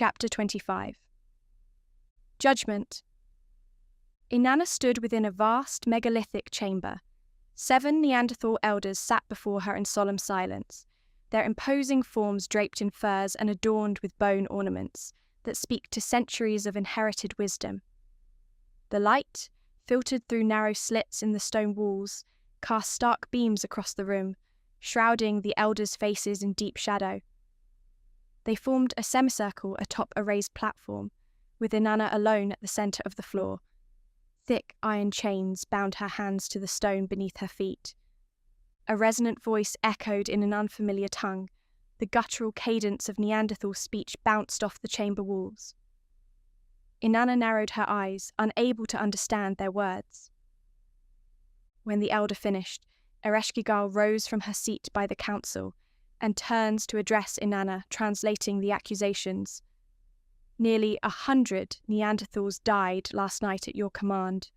Chapter 25. Judgement. Inanna stood within a vast megalithic chamber. 7 Neanderthal elders sat before her in solemn silence, their imposing forms draped in furs and adorned with bone ornaments that speak to centuries of inherited wisdom. The light, filtered through narrow slits in the stone walls, cast stark beams across the room, shrouding the elders' faces in deep shadow. They formed a semicircle atop a raised platform, with Inanna alone at the centre of the floor. Thick iron chains bound her hands to the stone beneath her feet. A resonant voice echoed in an unfamiliar tongue. The guttural cadence of Neanderthal speech bounced off the chamber walls. Inanna narrowed her eyes, unable to understand their words. When the elder finished, Ereshkigal rose from her seat by the council and turns to address Inanna, translating the accusations. Nearly 100 Neanderthals died last night at your command.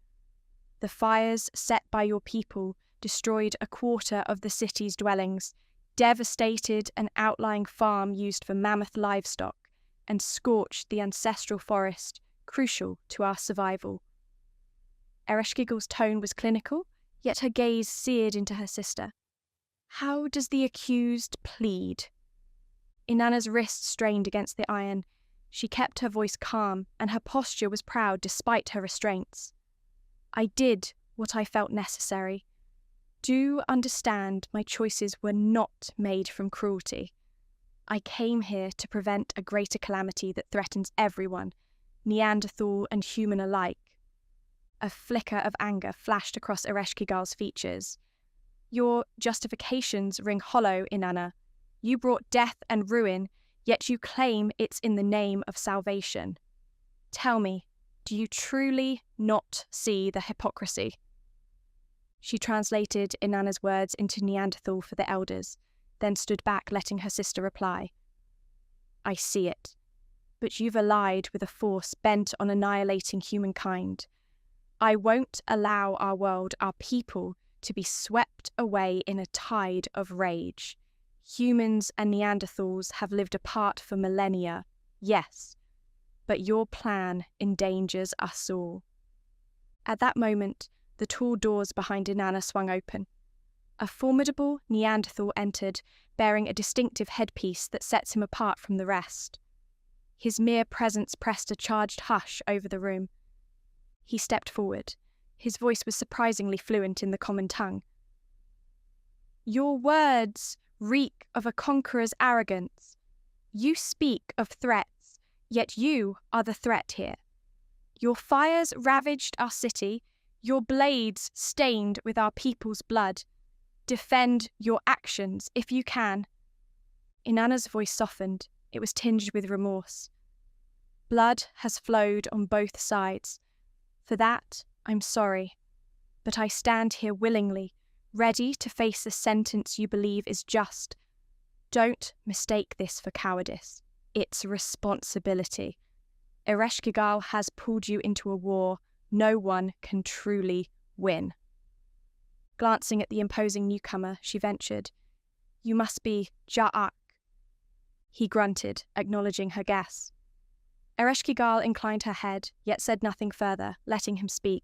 The fires set by your people destroyed a quarter of the city's dwellings, devastated an outlying farm used for mammoth livestock, and scorched the ancestral forest, crucial to our survival. Ereshkigal's tone was clinical, yet her gaze seared into her sister. How does the accused plead? Inanna's wrist strained against the iron. She kept her voice calm, and her posture was proud despite her restraints. I did what I felt necessary. Do understand my choices were not made from cruelty. I came here to prevent a greater calamity that threatens everyone, Neanderthal and human alike. A flicker of anger flashed across Ereshkigal's features. Your justifications ring hollow, Inanna. You brought death and ruin, yet you claim it's in the name of salvation. Tell me, do you truly not see the hypocrisy? She translated Inanna's words into Neanderthal for the elders, then stood back, letting her sister reply. I see it, but you've allied with a force bent on annihilating humankind. I won't allow our world, our people, to be swept away in a tide of rage. Humans and Neanderthals have lived apart for millennia, yes, but your plan endangers us all. At that moment, the tall doors behind Inanna swung open. A formidable Neanderthal entered, bearing a distinctive headpiece that sets him apart from the rest. His mere presence pressed a charged hush over the room. He stepped forward. His voice was surprisingly fluent in the common tongue. Your words reek of a conqueror's arrogance. You speak of threats, yet you are the threat here. Your fires ravaged our city, your blades stained with our people's blood. Defend your actions if you can. Inanna's voice softened. It was tinged with remorse. Blood has flowed on both sides. For that, I'm sorry, but I stand here willingly, ready to face the sentence you believe is just. Don't mistake this for cowardice. It's responsibility. Ereshkigal has pulled you into a war no one can truly win. Glancing at the imposing newcomer, she ventured, You must be Ja'ak. He grunted, acknowledging her guess. Ereshkigal inclined her head, yet said nothing further, letting him speak.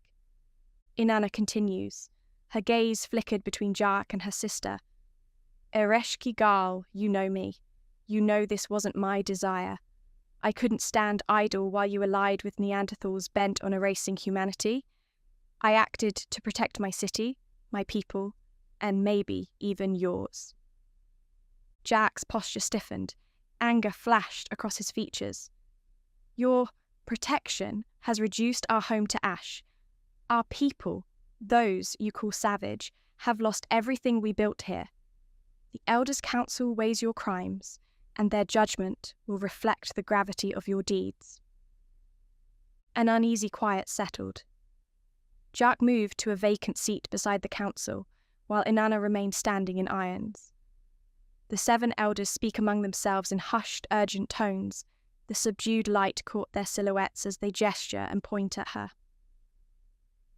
Inanna continues. Her gaze flickered between Ja'ak and her sister. Ereshkigal, you know me. You know this wasn't my desire. I couldn't stand idle while you allied with Neanderthals bent on erasing humanity. I acted to protect my city, my people, and maybe even yours. Ja'ak's posture stiffened. Anger flashed across his features. Your protection has reduced our home to ash. Our people, those you call savage, have lost everything we built here. The Elders' Council weighs your crimes, and their judgment will reflect the gravity of your deeds. An uneasy quiet settled. Ja'ak moved to a vacant seat beside the council, while Inanna remained standing in irons. The 7 elders speak among themselves in hushed, urgent tones. The subdued light caught their silhouettes as they gesture and point at her.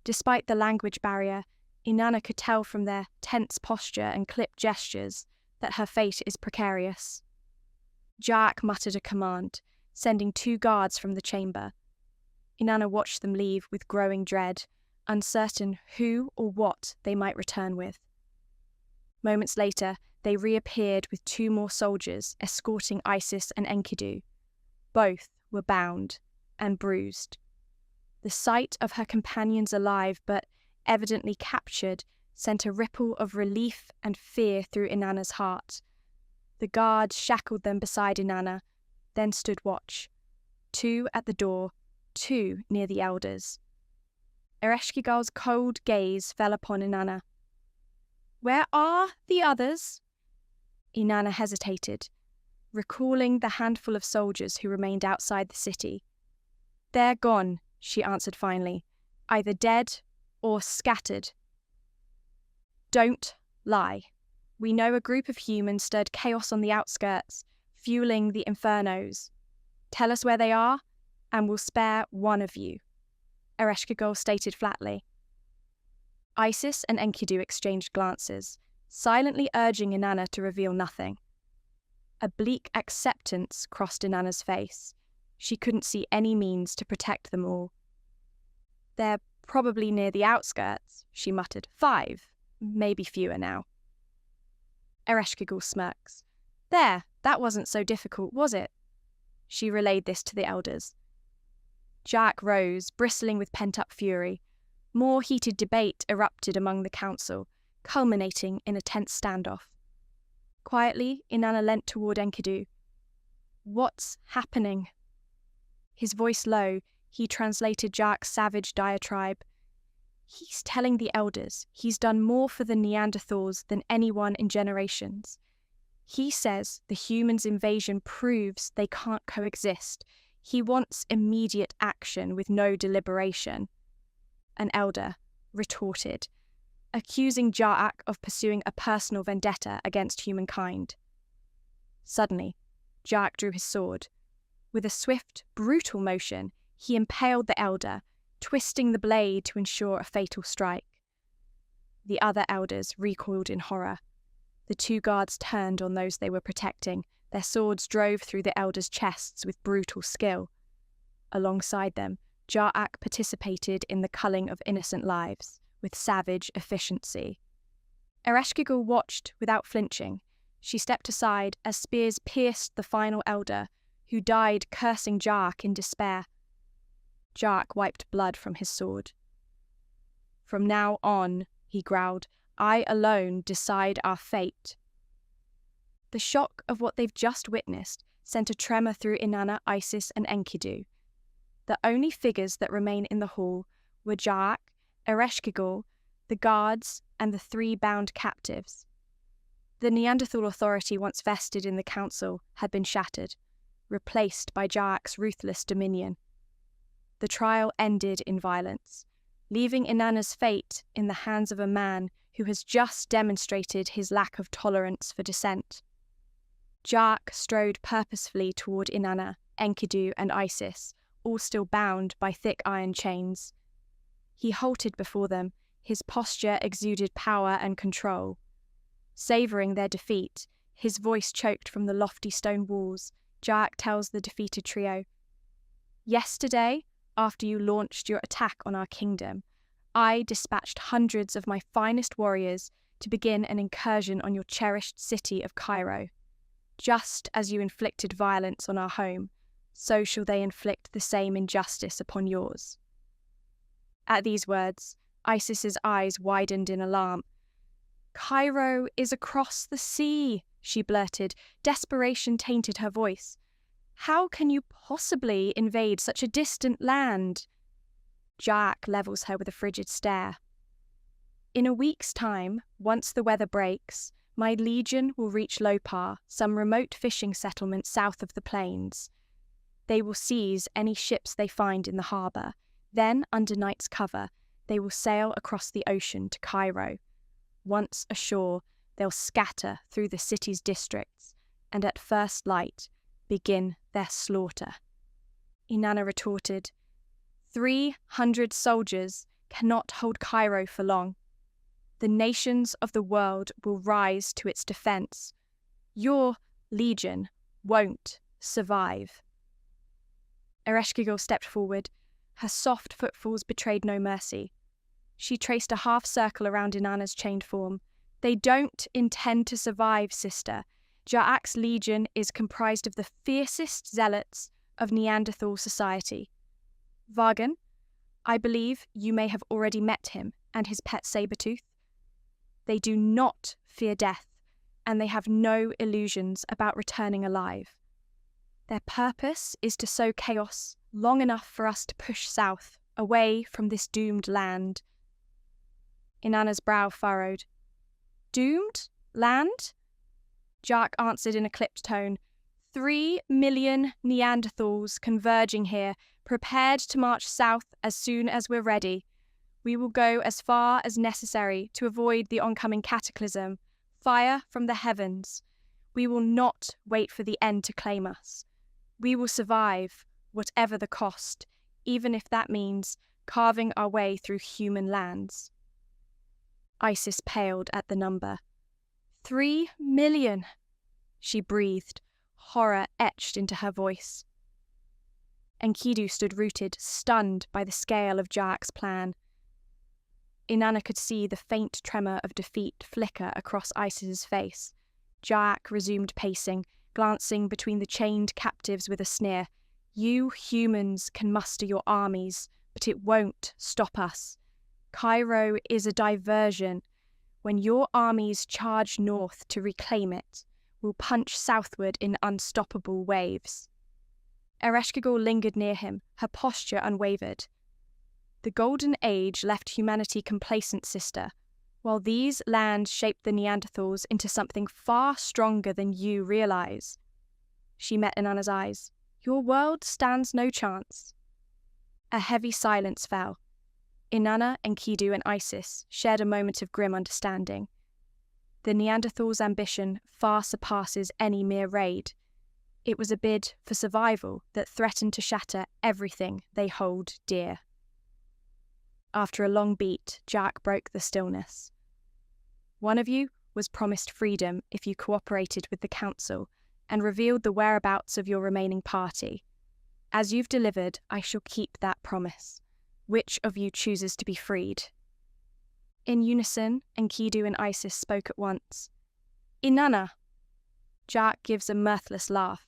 Despite the language barrier, Inanna could tell from their tense posture and clipped gestures that her fate is precarious. Ja'ak muttered a command. sending 2 guards from the chamber. Inanna watched them leave with growing dread, uncertain who or what they might return with. Moments later, they reappeared with 2 more soldiers escorting Isis and Enkidu. Both were bound and bruised. The sight of her companions alive but evidently captured sent a ripple of relief and fear through Inanna's heart. The guards shackled them beside Inanna, then stood watch. 2 at the door, 2 near the elders. Ereshkigal's cold gaze fell upon Inanna. "Where are the others?" Inanna hesitated, recalling the handful of soldiers who remained outside the city. "They're gone," she answered finally, "either dead or scattered." "Don't lie. We know a group of humans stirred chaos on the outskirts, fueling the infernos. Tell us where they are, and we'll spare one of you," Ereshkigal stated flatly. Isis and Enkidu exchanged glances, silently urging Inanna to reveal nothing. A bleak acceptance crossed Inanna's face. She couldn't see any means to protect them all. "They're probably near the outskirts," she muttered. 5, maybe fewer now. Ereshkigal smirks. "There, that wasn't so difficult, was it?" She relayed this to the elders. Jack rose, bristling with pent-up fury. More heated debate erupted among the council, culminating in a tense standoff. Quietly, Inanna leant toward Enkidu. "What's happening?" His voice low, he translated Jack's savage diatribe. "He's telling the elders he's done more for the Neanderthals than anyone in generations. He says the humans' invasion proves they can't coexist. He wants immediate action with no deliberation." An elder retorted, accusing Ja'ak of pursuing a personal vendetta against humankind. Suddenly, Ja'ak drew his sword. With a swift, brutal motion, he impaled the elder, twisting the blade to ensure a fatal strike. The other elders recoiled in horror. The 2 guards turned on those they were protecting. Their swords drove through the elders' chests with brutal skill. Alongside them, Ja'ak participated in the culling of innocent lives with savage efficiency. Ereshkigal watched without flinching. She stepped aside as spears pierced the final elder, who died cursing Ja'ak in despair. Ja'ak wiped blood from his sword. "From now on," he growled, "I alone decide our fate." The shock of what they've just witnessed sent a tremor through Inanna, Isis, and Enkidu. The only figures that remain in the hall were Ja'ak, Ereshkigal, the guards, and the 3 bound captives. The Neanderthal authority once vested in the council had been shattered, replaced by Ja'ak's ruthless dominion. The trial ended in violence, leaving Inanna's fate in the hands of a man who has just demonstrated his lack of tolerance for dissent. Ja'ak strode purposefully toward Inanna, Enkidu, and Isis, all still bound by thick iron chains. He halted before them, his posture exuded power and control. Savouring their defeat, his voice choked from the lofty stone walls, Ja'ak tells the defeated trio, "Yesterday, after you launched your attack on our kingdom, I dispatched hundreds of my finest warriors to begin an incursion on your cherished city of Cairo. Just as you inflicted violence on our home, so shall they inflict the same injustice upon yours." At these words, Isis's eyes widened in alarm. "Cairo is across the sea," she blurted. Desperation tainted her voice. "How can you possibly invade such a distant land?" Ja'ak levels her with a frigid stare. "In a week's time, once the weather breaks, my legion will reach Lopar, some remote fishing settlement south of the plains. They will seize any ships they find in the harbour. Then, under night's cover, they will sail across the ocean to Cairo. Once ashore, they'll scatter through the city's districts, and at first light, begin their slaughter." Inanna retorted, 300 soldiers cannot hold Cairo for long. The nations of the world will rise to its defense. Your legion won't survive." Ereshkigal stepped forward. Her soft footfalls betrayed no mercy. She traced a half circle around Inanna's chained form. They don't intend to survive, sister. Ja'ak's legion is comprised of the fiercest zealots of Neanderthal society. Vargan, I believe you may have already met him and his pet saber-tooth. They do not fear death, and they have no illusions about returning alive. Their purpose is to sow chaos long enough for us to push south, away from this doomed land. Inanna's brow furrowed. Doomed? Land? Ja'ak answered in a clipped tone. 3 million Neanderthals converging here, prepared to march south as soon as we're ready. We will go as far as necessary to avoid the oncoming cataclysm, fire from the heavens. We will not wait for the end to claim us. We will survive, whatever the cost, even if that means carving our way through human lands. Isis paled at the number. 3 million, she breathed, horror etched into her voice. Enkidu stood rooted, stunned by the scale of Ja'ak's plan. Inanna could see the faint tremor of defeat flicker across Isis's face. Ja'ak resumed pacing, glancing between the chained captives with a sneer. You humans can muster your armies, but it won't stop us. Cairo is a diversion. When your armies charge north to reclaim it, we'll punch southward in unstoppable waves. Ereshkigal lingered near him, her posture unwavered. The Golden Age left humanity complacent, sister, while these lands shaped the Neanderthals into something far stronger than you realize. She met Inanna's eyes. Your world stands no chance. A heavy silence fell. Inanna, Enkidu, and Isis shared a moment of grim understanding. The Neanderthals' ambition far surpasses any mere raid. It was a bid for survival that threatened to shatter everything they hold dear. After a long beat, Ja'ak broke the stillness. One of you was promised freedom if you cooperated with the council and revealed the whereabouts of your remaining party. As you've delivered, I shall keep that promise. Which of you chooses to be freed? In unison, Enkidu and Isis spoke at once. Inanna! Ja'ak gives a mirthless laugh.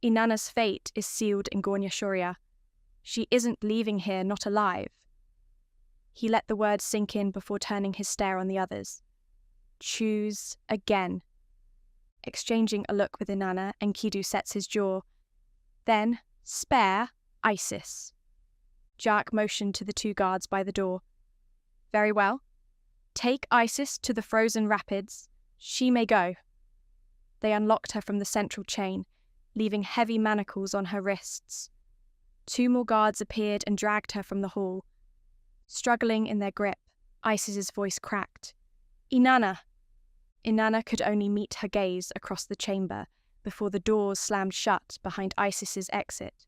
Inanna's fate is sealed in Gornya Shoria. She isn't leaving here not alive. He let the words sink in before turning his stare on the others. Choose again. Exchanging a look with Inanna, Enkidu sets his jaw. Then, spare Isis. Ja'ak motioned to the 2 guards by the door. Very well. Take Isis to the frozen rapids. She may go. They unlocked her from the central chain, leaving heavy manacles on her wrists. 2 more guards appeared and dragged her from the hall. Struggling in their grip, Isis's voice cracked. Inanna! Inanna could only meet her gaze across the chamber before the doors slammed shut behind Isis's exit.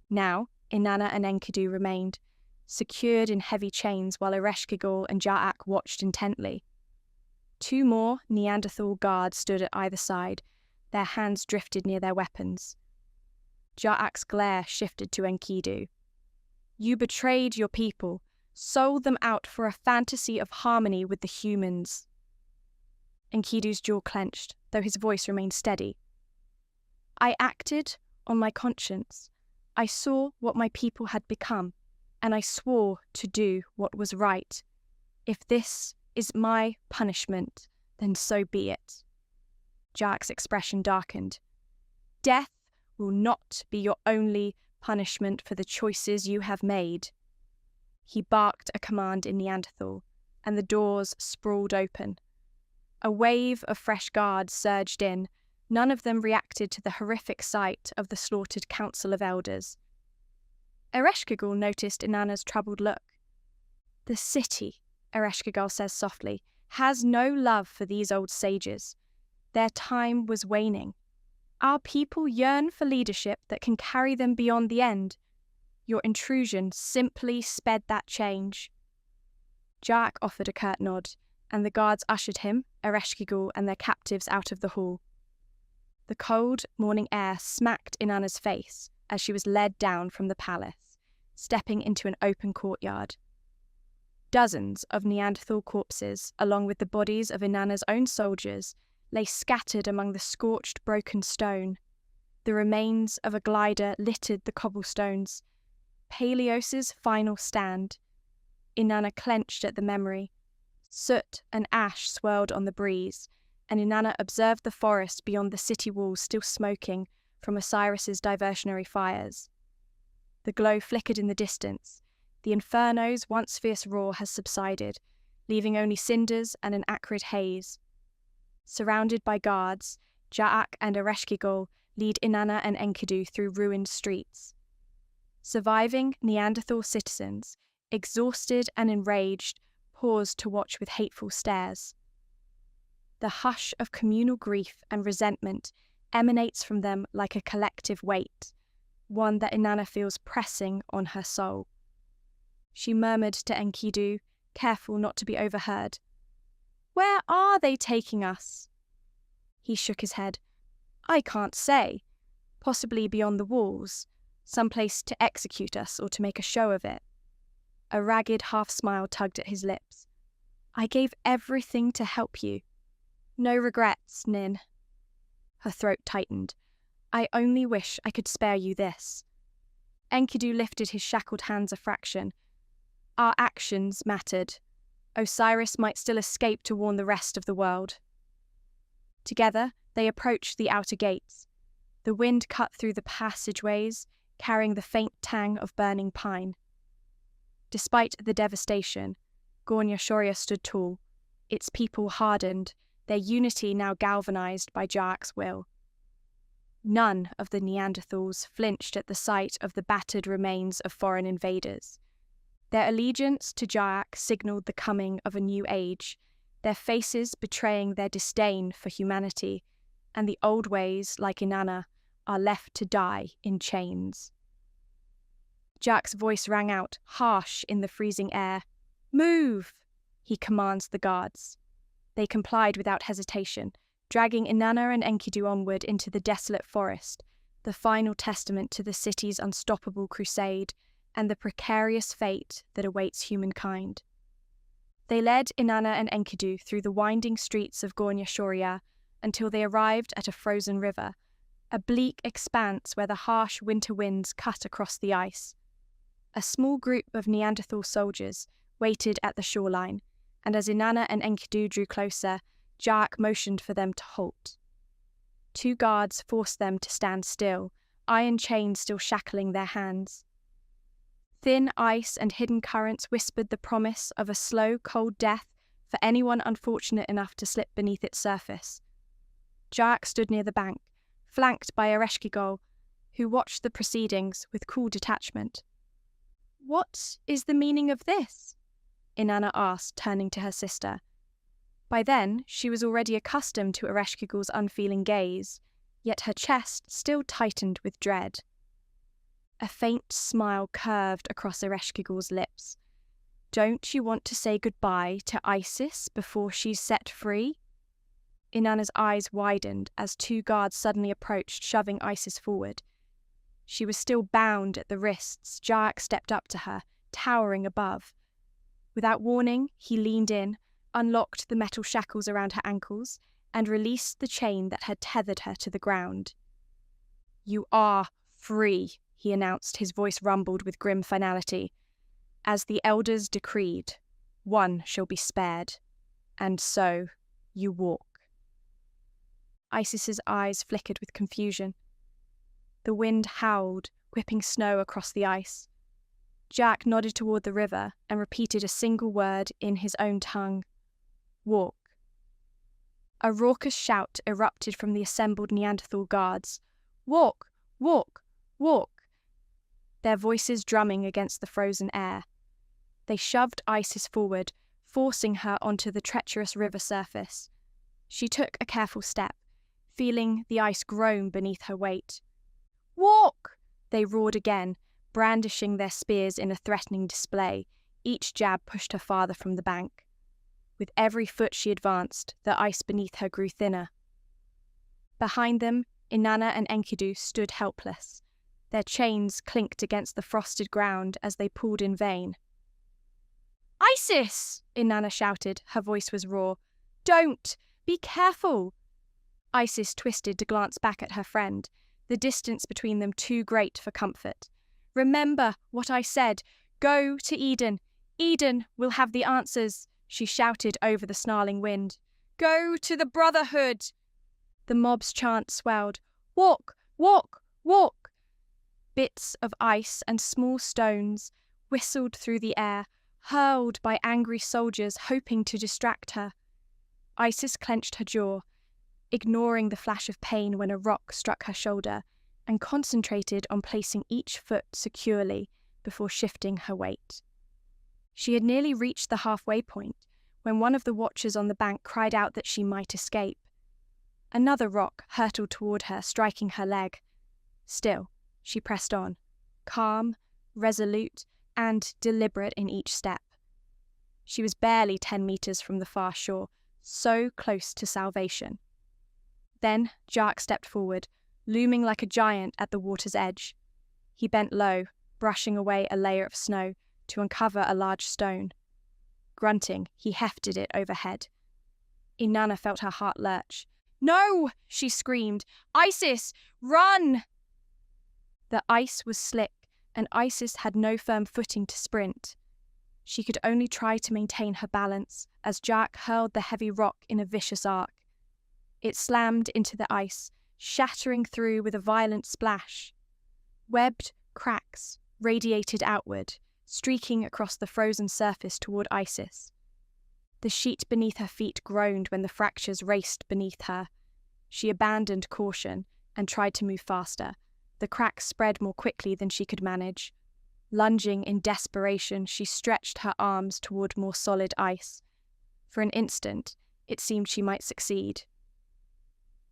Now, Inanna and Enkidu remained, secured in heavy chains while Ereshkigal and Ja'ak watched intently. 2 more Neanderthal guards stood at either side, their hands drifted near their weapons. Ja'ak's glare shifted to Enkidu. You betrayed your people, sold them out for a fantasy of harmony with the humans. Enkidu's jaw clenched, though his voice remained steady. I acted on my conscience. I saw what my people had become, and I swore to do what was right. If this is my punishment, then so be it. Ja'ak's expression darkened. Death will not be your only punishment for the choices you have made. He barked a command in Neanderthal, and the doors sprawled open. A wave of fresh guards surged in. None of them reacted to the horrific sight of the slaughtered council of elders. Ereshkigal noticed Inanna's troubled look. The city, Ereshkigal says softly, has no love for these old sages. Their time was waning. Our people yearn for leadership that can carry them beyond the end. Your intrusion simply sped that change. Ja'ak offered a curt nod, and the guards ushered him, Ereshkigal, and their captives out of the hall. The cold morning air smacked Inanna's face, as she was led down from the palace, stepping into an open courtyard. Dozens of Neanderthal corpses, along with the bodies of Inanna's own soldiers, lay scattered among the scorched, broken stone. The remains of a glider littered the cobblestones. Peleos's final stand. Inanna clenched at the memory. Soot and ash swirled on the breeze, and Inanna observed the forest beyond the city walls still smoking from Osiris's diversionary fires. The glow flickered in the distance. The inferno's once fierce roar has subsided, leaving only cinders and an acrid haze. Surrounded by guards, Ja'ak and Ereshkigal lead Inanna and Enkidu through ruined streets. Surviving Neanderthal citizens, exhausted and enraged, paused to watch with hateful stares. The hush of communal grief and resentment emanates from them like a collective weight, one that Inanna feels pressing on her soul. She murmured to Enkidu, careful not to be overheard, "Where are they taking us?" He shook his head. "I can't say. Possibly beyond the walls, someplace to execute us or to make a show of it." A ragged half-smile tugged at his lips. "I gave everything to help you. No regrets, Nin." Her throat tightened. "I only wish I could spare you this." Enkidu lifted his shackled hands a fraction. "Our actions mattered. Osiris might still escape to warn the rest of the world." Together, they approached the outer gates. The wind cut through the passageways, carrying the faint tang of burning pine. Despite the devastation, Gornya Shoria stood tall, its people hardened, their unity now galvanized by Ja'ak's will. None of the Neanderthals flinched at the sight of the battered remains of foreign invaders. Their allegiance to Ja'ak signaled the coming of a new age, their faces betraying their disdain for humanity, and the old ways, like Inanna, are left to die in chains. Ja'ak's voice rang out, harsh in the freezing air. "Move!" he commands the guards. They complied without hesitation, dragging Inanna and Enkidu onward into the desolate forest, the final testament to the city's unstoppable crusade and the precarious fate that awaits humankind. They led Inanna and Enkidu through the winding streets of Gornya Shoria until they arrived at a frozen river, a bleak expanse where the harsh winter winds cut across the ice. A small group of Neanderthal soldiers waited at the shoreline, and as Inanna and Enkidu drew closer, Ja'ak motioned for them to halt. Two guards forced them to stand still, iron chains still shackling their hands. Thin ice and hidden currents whispered the promise of a slow, cold death for anyone unfortunate enough to slip beneath its surface. Ja'ak stood near the bank, flanked by Ereshkigal, who watched the proceedings with cool detachment. "What is the meaning of this?" Inanna asked, turning to her sister. By then, she was already accustomed to Ereshkigal's unfeeling gaze, yet her chest still tightened with dread. A faint smile curved across Ereshkigal's lips. "Don't you want to say goodbye to Isis before she's set free?" Inanna's eyes widened as two guards suddenly approached, shoving Isis forward. She was still bound at the wrists. Ja'ak stepped up to her, towering above. Without warning, he leaned in, unlocked the metal shackles around her ankles, and released the chain that had tethered her to the ground. "You are free," he announced, his voice rumbled with grim finality. "As the elders decreed, one shall be spared. And so, you walk." Isis's eyes flickered with confusion. The wind howled, whipping snow across the ice. Ja'ak nodded toward the river and repeated a single word in his own tongue. "Walk." A raucous shout erupted from the assembled Neanderthal guards. "Walk! Walk! Walk!" Their voices drumming against the frozen air. They shoved Isis forward, forcing her onto the treacherous river surface. She took a careful step, feeling the ice groan beneath her weight. "Walk!" they roared again, brandishing their spears in a threatening display. Each jab pushed her farther from the bank. With every foot she advanced, the ice beneath her grew thinner. Behind them, Inanna and Enkidu stood helpless. Their chains clinked against the frosted ground as they pulled in vain. "Isis!" Inanna shouted. Her voice was raw. "Don't! Be careful!" Isis twisted to glance back at her friend, the distance between them too great for comfort. "Remember what I said. Go to Eden. Eden will have the answers," she shouted over the snarling wind. "Go to the Brotherhood!" The mob's chant swelled. "Walk! Walk! Walk!" Bits of ice and small stones whistled through the air, hurled by angry soldiers hoping to distract her. Isis clenched her jaw, ignoring the flash of pain when a rock struck her shoulder, and concentrated on placing each foot securely before shifting her weight. She had nearly reached the halfway point when one of the watchers on the bank cried out that she might escape. Another rock hurtled toward her, striking her leg. Still, she pressed on, calm, resolute, and deliberate in each step. She was barely 10 meters from the far shore, so close to salvation. Then Jark stepped forward, looming like a giant at the water's edge. He bent low, brushing away a layer of snow to uncover a large stone. Grunting, he hefted it overhead. Inanna felt her heart lurch. "No!" she screamed. "Isis, run!" The ice was slick, and Isis had no firm footing to sprint. She could only try to maintain her balance as Jark hurled the heavy rock in a vicious arc. It slammed into the ice, shattering through with a violent splash. Webbed cracks radiated outward, streaking across the frozen surface toward Isis. The sheet beneath her feet groaned when the fractures raced beneath her. She abandoned caution and tried to move faster. The cracks spread more quickly than she could manage. Lunging in desperation, she stretched her arms toward more solid ice. For an instant, it seemed she might succeed.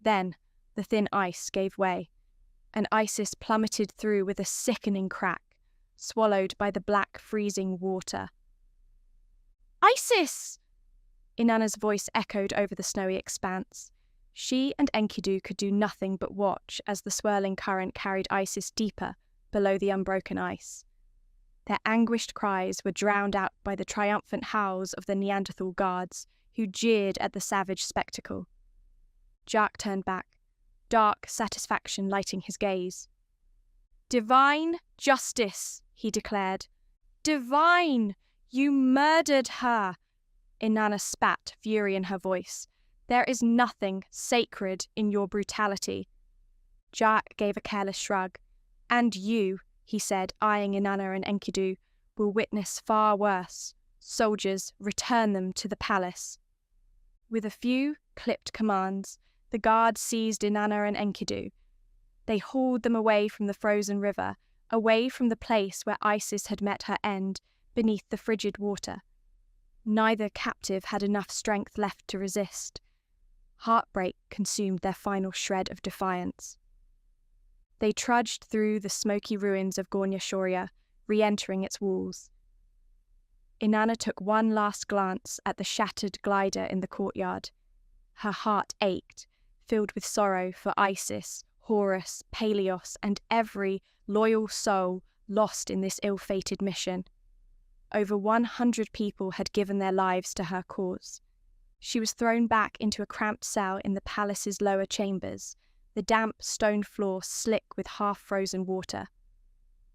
Then, the thin ice gave way, and Isis plummeted through with a sickening crack, swallowed by the black, freezing water. "Isis!" Inanna's voice echoed over the snowy expanse. She and Enkidu could do nothing but watch as the swirling current carried Isis deeper below the unbroken ice. Their anguished cries were drowned out by the triumphant howls of the Neanderthal guards, who jeered at the savage spectacle. Jark turned back, dark satisfaction lighting his gaze. "Divine justice," he declared. "Divine! You murdered her!" Inanna spat, fury in her voice. "There is nothing sacred in your brutality." Jark gave a careless shrug. "And you," he said, eyeing Inanna and Enkidu, "will witness far worse. Soldiers, return them to the palace." With a few clipped commands, the guards seized Inanna and Enkidu. They hauled them away from the frozen river, away from the place where Isis had met her end, beneath the frigid water. Neither captive had enough strength left to resist. Heartbreak consumed their final shred of defiance. They trudged through the smoky ruins of Gornia Shoria, re-entering its walls. Inanna took one last glance at the shattered glider in the courtyard. Her heart ached, filled with sorrow for Isis, Horus, Peleos, and every loyal soul lost in this ill-fated mission. Over 100 people had given their lives to her cause. She was thrown back into a cramped cell in the palace's lower chambers, the damp stone floor slick with half-frozen water.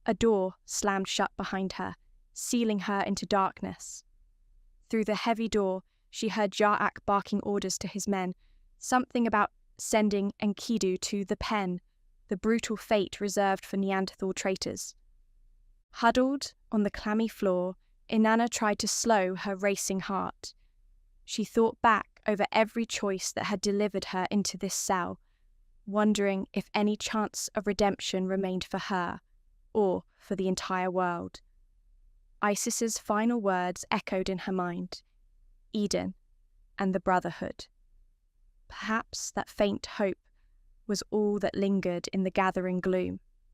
A door slammed shut behind her, sealing her into darkness. Through the heavy door, she heard Jar'ak barking orders to his men, something about sending Enkidu to the pen, the brutal fate reserved for Neanderthal traitors. Huddled on the clammy floor, Inanna tried to slow her racing heart. She thought back over every choice that had delivered her into this cell, wondering if any chance of redemption remained for her, or for the entire world. Isis's final words echoed in her mind: Eden and the Brotherhood. Perhaps that faint hope was all that lingered in the gathering gloom.